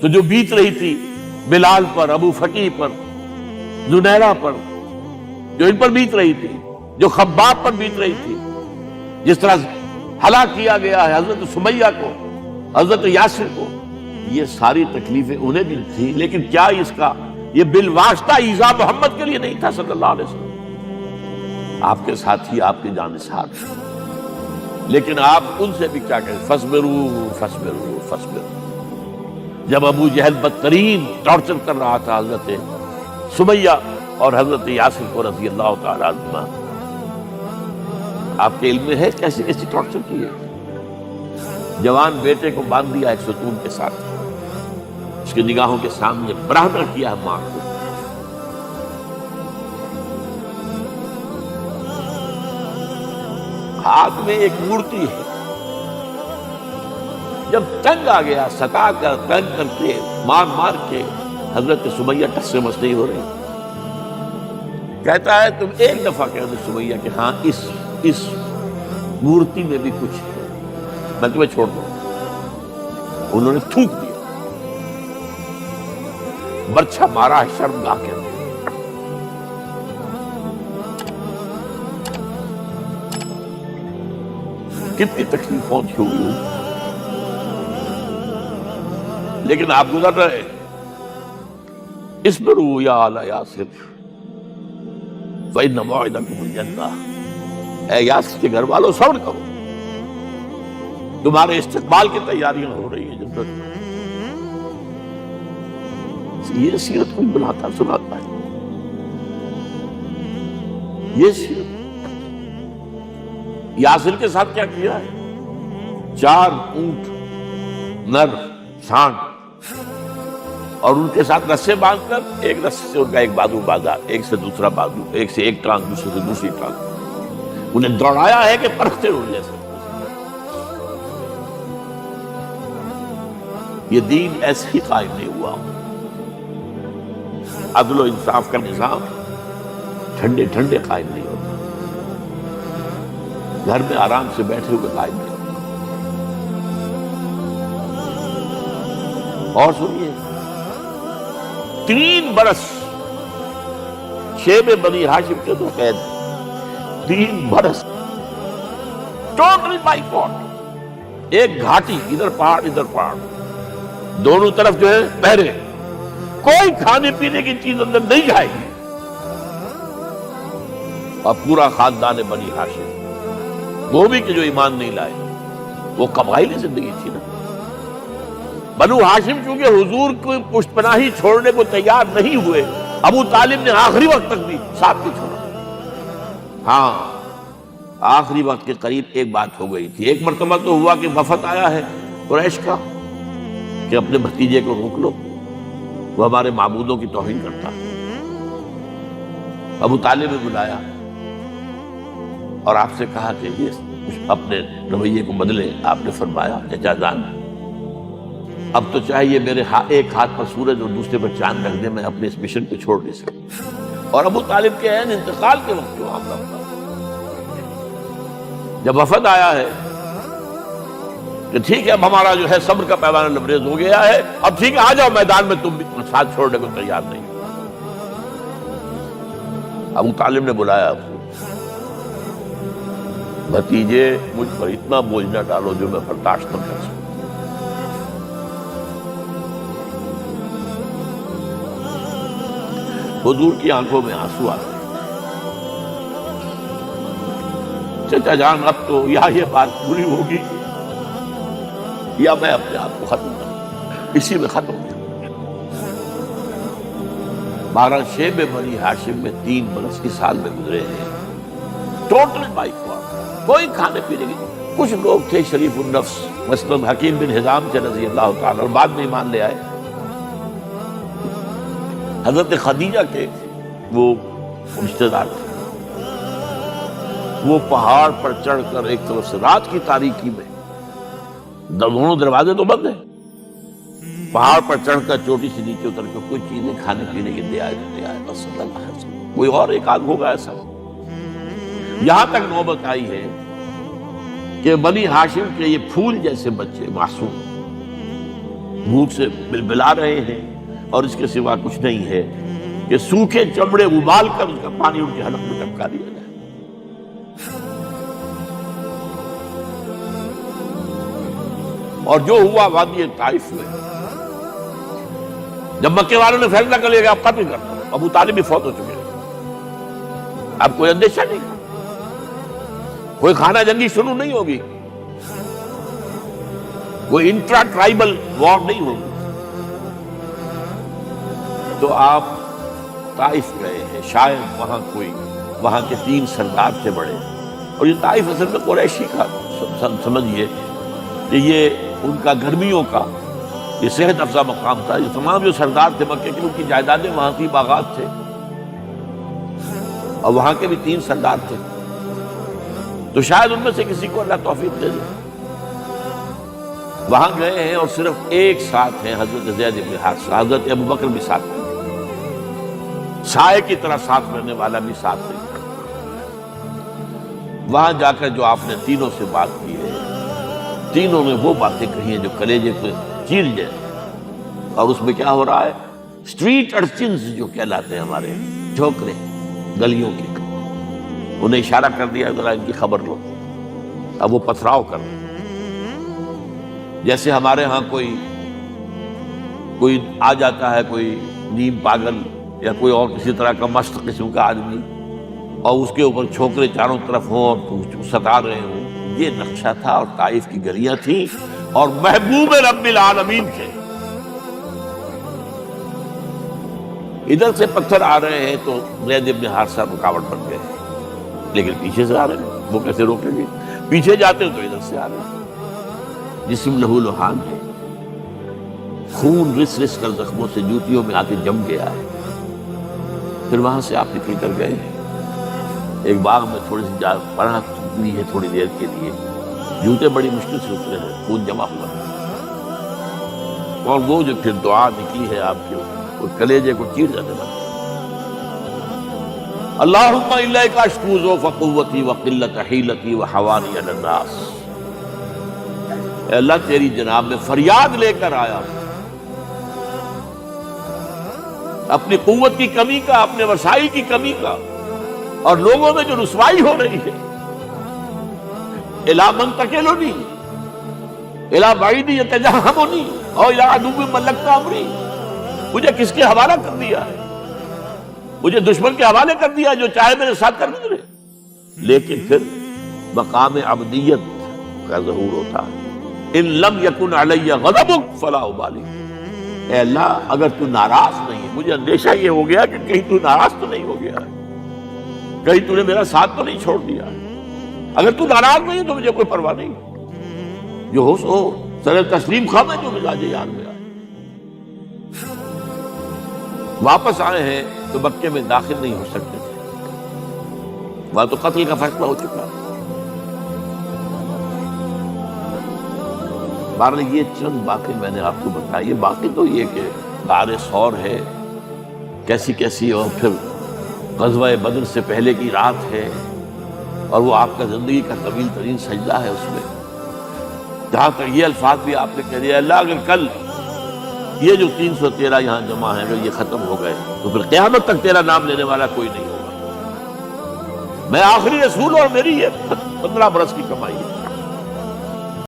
تو جو بیت رہی تھی بلال پر، ابو فقی پر، زنیرہ پر، جو ان پر بیت رہی تھی، جو خباب پر بیت رہی تھی، جس طرح ہلاک کیا گیا ہے حضرت سمیہ کو، حضرت یاسر کو، یہ ساری تکلیفیں انہیں بھی تھی، لیکن کیا اس کا یہ بالواسطہ ایذا محمد کے لیے نہیں تھا صلی اللہ علیہ وسلم؟ آپ کے ساتھی، آپ کے جانثار، لیکن آپ ان سے بھی کیا کہیں، فصبروا فصبروا فصبروا۔ جب ابو جہل بدترین ٹارچر کر رہا تھا حضرت سمیہ اور حضرت یاسر کو رضی اللہ تعالی عنہما، آپ کے علم میں ہے کیسی کیسی ٹارچر کی ہے؟ جوان بیٹے کو باندھ دیا ایک ستون کے ساتھ، اس کی نگاہوں کے سامنے برہنہ کیا ہے ماں کو، ہاتھ میں ایک مورتی ہے، جب تنگ آ گیا ستا کر تنگ کر کے مار مار کے حضرت سمیہ ٹس سے مس نہیں ہو رہی، کہتا ہے تم ایک دفعہ کہہ دو سمیہ کہ ہاں اس مورتی میں بھی کچھ ہے، میں تمہیں چھوڑ دوں۔ انہوں نے تھوک دیا، برچھا مارا ہے شرمگاہ کے اندر۔ کتنی تکلیف پہنچی ہوئی، لیکن آپ گزر رہے، اصبروا یا آل یاسر فإن موعدکم الجنہ، اے یاسر کے گھر والوں صبر کرو، تمہارے استقبال کی تیاریاں ہو رہی ہیں جنت۔ یہ سیرت کوئی بلاتا سناتا ہے، یہ سیرت۔ یاسر کے ساتھ کیا کیا ہے؟ 4 اونٹ نر سانڈ، اور ان کے ساتھ رسے باندھ کر ایک رسے سے ان کا ایک بازو باندھا، ایک سے دوسرا بازو، ایک سے ایک ٹانگ، دوسرے سے دوسری ٹانگ، انہیں دوڑایا ہے کہ پرکھتے اڑ جیسے۔ یہ دین ایسے ہی قائم نہیں ہوا، عدل و انصاف کا نظام ٹھنڈے ٹھنڈے قائم نہیں ہوتا، گھر میں آرام سے بیٹھے ہوئے قائم نہیں ہوتا۔ اور سنیے، 3 برس شیب بنی ہاشم کے تو قید، 3 برس ٹوٹل بائیکاٹ، ایک گھاٹی، ادھر پہاڑ ادھر پہاڑ، دونوں طرف جو ہے پہرے، کوئی کھانے پینے کی چیز اندر نہیں جائے گی، اور پورا خاندان بنی ہاشم، وہ بھی کہ جو ایمان نہیں لائے، وہ قبائلی زندگی تھی نا۔ بنو ہاشم چونکہ حضور کو پشت پناہی چھوڑنے کو تیار نہیں ہوئے، ابو طالب نے آخری وقت تک بھی ساتھ نہیں چھوڑا۔ ہاں، آخری وقت کے قریب ایک بات ہو گئی تھی، ایک مرتبہ تو ہوا کہ وفد آیا ہے قریش کا کہ اپنے بھتیجے کو روک لو، وہ ہمارے معبودوں کی توہین کرتا ہے۔ ابو طالب نے بلایا اور آپ سے کہا کہ یہ اپنے رویے کو بدلے۔ آپ نے فرمایا چچا جان، اب تو چاہیے میرے ایک ہاتھ پر سورج اور دوسرے پر چاند رکھ دے، میں اپنے اس مشن کو چھوڑ نہیں سکتا۔ اور ابو طالب کے عین انتقال کے وقت جو معاملہ ہوا، جب وفد آیا ہے کہ ٹھیک ہے اب ہمارا جو ہے صبر کا پیمانہ لبریز ہو گیا ہے، اب ٹھیک ہے آ جاؤ میدان میں، تم بھی ساتھ چھوڑنے کو تیار نہیں۔ ابو طالب نے بلایا، بھتیجے مجھ پر اتنا بوجھ نہ ڈالو جو میں برداشت نہ کر سکوں۔ حضور کی آنکھوں میں آنسو آتے، چچا جان اب تو یا یہ بات پوری ہوگی یا میں اپنے آپ کو ختم کروں، اسی میں ختم ہو۔ 12 شیب بنی ہاشم میں 3 برس کی سال میں گزرے ہیں، ٹوٹل بائیکاٹ، کوئی کھانے پینے کی۔ کچھ لوگ تھے شریف النفس، مثلاً حکیم بن حزام سے رضی اللہ تعالیٰ، اور بعد میں ایمان لے آئے۔ حضرت خدیجہ کے وہ رشتہ دار تھے، وہ پہاڑ پر چڑھ کر ایک طرف سے رات کی تاریکی میں، دونوں دروازے تو بند ہیں، پہاڑ پر چڑھ کر چوٹی سے نیچے اتر کے کوئی چیزیں کھانے پینے کی دے آئے بس صلی اللہ علیہ وسلم۔ کوئی اور ایک آدھ ہوگا ایسا۔ یہاں تک نوبت آئی ہے کہ بنی ہاشم کے یہ پھول جیسے بچے معصوم بھوک سے بلبلا رہے ہیں، اور اس کے سوا کچھ نہیں ہے کہ سوکھے چمڑے ابال کر اس کا پانی ان کے حلق میں ٹپکا دیا جائے۔ اور جو ہوا وادی طائف میں، جب مکے والوں نے فیصلہ کر لیا کہ آپ قتل کر دو، ابو طالب بھی فوت ہو چکے ہیں، اب کوئی اندیشہ نہیں، کوئی خانہ جنگی شروع نہیں ہوگی، کوئی انٹرا ٹرائبل وار نہیں ہوگی، تو آپ طائف گئے ہیں۔ شاید وہاں کے 3 سردار تھے بڑے، اور یہ طائف اصل میں قریشی کا سمجھیے کہ یہ ان کا گرمیوں کا یہ صحت افزا مقام تھا۔ یہ تمام جو سردار تھے مکے کے، ان کی جائیدادیں وہاں تھی، باغات تھے، اور وہاں کے بھی 3 سردار تھے، تو شاید ان میں سے کسی کو اللہ توفیق دے دے۔ وہاں گئے ہیں اور صرف ایک ساتھ ہیں، حضرت زید بن حارثہ، حضرت ابوبکر بھی ساتھ نہیں، سائے کی طرح ساتھ رہنے والا بھی ساتھ نہیں۔ وہاں جا کر جو آپ نے تینوں سے بات کی ہے، تینوں نے وہ باتیں کہی ہیں جو کلیجے کو چیر جائے، اور اس میں کیا ہو رہا ہے؟ اسٹریٹ ارچنز جو کہلاتے ہیں ہمارے جھوکرے گلیوں کے، انہیں اشارہ کر دیا ذرا ان کی خبر لو، اب وہ پتھراؤ کر رہے ہیں۔ جیسے ہمارے ہاں کوئی آ جاتا ہے، کوئی نیم پاگل یا کوئی اور کسی طرح کا مست قسم کا آدمی، اور اس کے اوپر چھوکرے چاروں طرف ہوں اور ستا رہے ہوں، یہ نقشہ تھا، اور طائف کی گلیاں تھیں، اور محبوب رب العالمین تھے۔ ادھر سے پتھر آ رہے ہیں تو زید بن حارثہ رکاوٹ بن گئے، لیکن پیچھے سے آ رہے ہیں، وہ کیسے روکیں گے؟ پیچھے جاتے تو ادھر سے آ رہے ہیں۔ جسم لہو لہان ہے، خون رس رس کر زخموں سے جوتیوں میں آ کے جم گیا ہے۔ پھر وہاں سے آپ نکل کر گئے، ایک باغ میں تھوڑی سی پناہ لی ہے تھوڑی دیر کے لیے، جوتے بڑی مشکل سے اترے ہیں، خون جمع ہوا ہے، اور وہ جو پھر دعا نکلی ہے آپ کے وہ کلیجے کو چیر جانے والی، اللہم الیک اشکو ضعف قوتی وقلت حیلتی وحوانی علی الناس، اے اللہ تیری جناب میں فریاد لے کر آیا اپنی قوت کی کمی کا، اپنے وسائل کی کمی کا، اور لوگوں میں جو رسوائی ہو رہی ہے، الی من تکلنی الی بعید یتجہمنی او الی عدو ملکت امری، مجھے کس کے حوالہ کر دیا ہے؟ مجھے دشمن کے حوالے کر دیا جو چاہے میرے ساتھ کر گزرے۔ لیکن پھر مقام عبدیت کا ظہور ہوتا ہے، ان لم یکن علی غضبک فلا ابالی، اے اللہ اگر تو ناراض نہیں ہے، مجھے اندیشہ یہ ہو گیا کہ کہیں تو ناراض تو نہیں ہو گیا ہے، کہیں تو نے میرا ساتھ تو نہیں چھوڑ دیا، اگر تو ناراض نہیں ہے تو مجھے کوئی پرواہ نہیں، جو ہو سو سر تسلیم خواہ جو مزاج یار میں آئے۔ واپس آئے ہیں تو مکے میں داخل نہیں ہو سکتے تھے، وہاں تو قتل کا فیصلہ ہو چکا ہے۔ بہرحال یہ چند باتیں میں نے آپ کو بتائی، باقی تو یہ کہ غار ثور ہے کیسی کیسی، اور پھر غزوہ بدر سے پہلے کی رات ہے، اور وہ آپ کا زندگی کا طویل ترین سجدہ ہے، اس میں جہاں تک یہ الفاظ بھی آپ نے کہہ دیا، اللہ اگر کل یہ جو 313 یہاں جمع ہیں اگر یہ ختم ہو گئے تو پھر قیامت تک تیرا نام لینے والا کوئی نہیں ہوگا، میں آخری رسول اور میری یہ 15 برس کی کمائی ہے۔